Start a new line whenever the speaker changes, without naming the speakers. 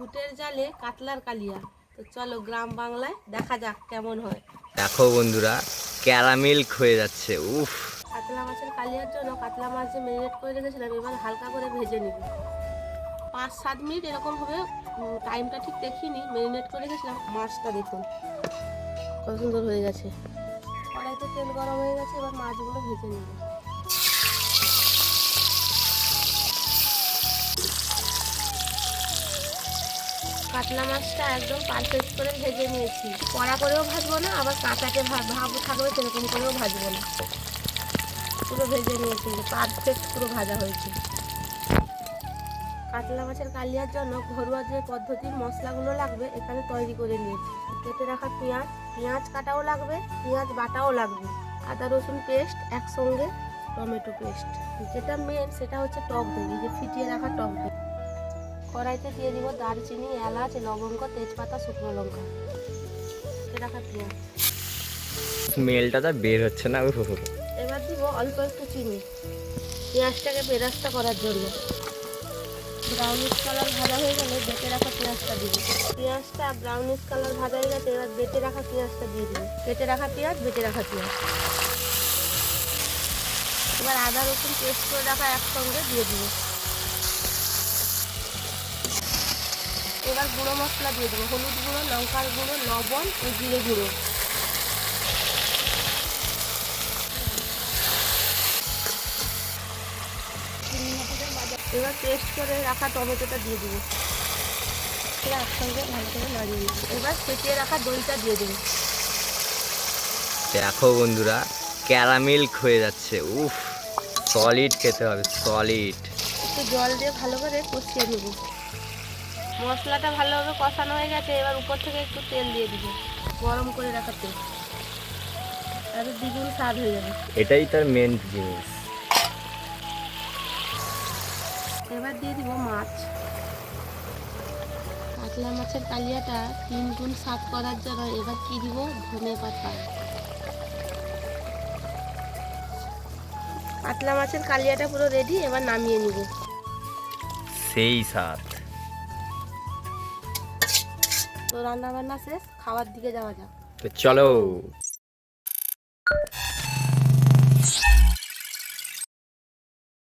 ফুটের জালে কাতলার কালিয়া। তো চলো গ্রাম বাংলায় দেখা যাক কেমন হয়।
দেখো বন্ধুরা, ক্যারামেল হয়ে যাচ্ছে। উফ,
কাতলা মাছের কালিয়ার জন্য কাতলা মাছ যে ম্যারিনেট করে রেখেছিলাম এবার হালকা করে ভেজে নিব। 5-7 মিনিট এরকম হবে, টাইমটা ঠিক দেখিনি। ম্যারিনেট করে রেখেছিলাম। মাছটা দেখুন কত সুন্দর হয়ে গেছে। কড়াইতে তেল গরম হয়ে গেছে, এবার মাছগুলো ভেজে নিব। কাতলা মাছটা একদম পারফেক্ট করে ভেজে নিয়েছি। কড়া করেও ভাজবো না, আবার কাঁচাতে ভাব থাকবে সেরকম করেও ভাজবো না। পুরো ভেজে নিয়েছি, পারফেক্ট পুরো ভাজা হয়েছে। কাতলা মাছের কালিয়ার জন্য ঘরোয়া যে পদ্ধতির মশলাগুলো লাগবে এখানে তৈরি করে নিয়েছি। কেটে রাখা পেঁয়াজ কাটাও লাগবে, পেঁয়াজ বাটাও লাগবে, আদা রসুন পেস্ট একসঙ্গে, টমেটো পেস্ট। যেটা মেন সেটা হচ্ছে টক দই, এই যে ফিটিয়ে রাখা টক দই। কড়াইতে দিয়ে দিব দারচিনি, এলাচ, লবঙ্গ, তেজপাতা, শুকনো লঙ্কা, কেটে রাখা পেঁয়াজ।
স্মেলটা তো বের হচ্ছে না। উফ,
এবার দিব অল্প একটু চিনি পেঁয়াজটাকে বেরাস্তা করার জন্য। ব্রাউনিশ কালার ভাজা হয়ে গেলে বেটে রাখা পেঁয়াজটা দিব। পেঁয়াজটা ব্রাউনিশ কালার ভাজা হয়ে গেছে, এবার বেটে রাখা পেঁয়াজটা দিয়ে দিব। বেটে রাখা পেঁয়াজ, বেটে রাখা পেঁয়াজ। এবার আদা রসুন পেস্ট করে রাখা একসঙ্গে দিয়ে দিব। এবার গুঁড়ো মশলা দিয়ে দেবো, হলুদ গুঁড়ো, লঙ্কার গুঁড়ো, লবণ ও জিরে গুঁড়ো। এবার পেস্ট করে রাখা টমেটোটা দিয়ে দেবো, সেটা একসঙ্গে ভালো করে নাড়িয়ে দেবো। এবার ফেটিয়ে রাখা দইটা দিয়ে দেবো।
দেখো বন্ধুরা, ক্যারামেল হয়ে যাচ্ছে। উফ, সলিড খেতে হবে, সলিড।
একটু জল দিয়ে ভালো করে কষিয়ে নেব। মশলাটা ভালোভাবে কষানো হয়ে গেছে, এবার উপর থেকে একটু তেল দিয়ে দিব, গরম করে রাখা তেল। তাহলে দ্বিগুণ স্বাদ হয়ে যাবে।
এটাই তার মেন জিনিস।
এবার দিয়ে দিব মাছ। কাতলা মাছের কালিয়াটা 3 গুণ স্বাদ করার জন্য এবার কি দিব, ধনে পাতা। কাতলা মাছের কালিয়াটা পুরো রেডি, এবার নামিয়ে নিব।
সেই স্বাদ।
তো রান্না বান্না শেষ, খাওয়ার দিকে যাওয়া যাক।
তো চলো।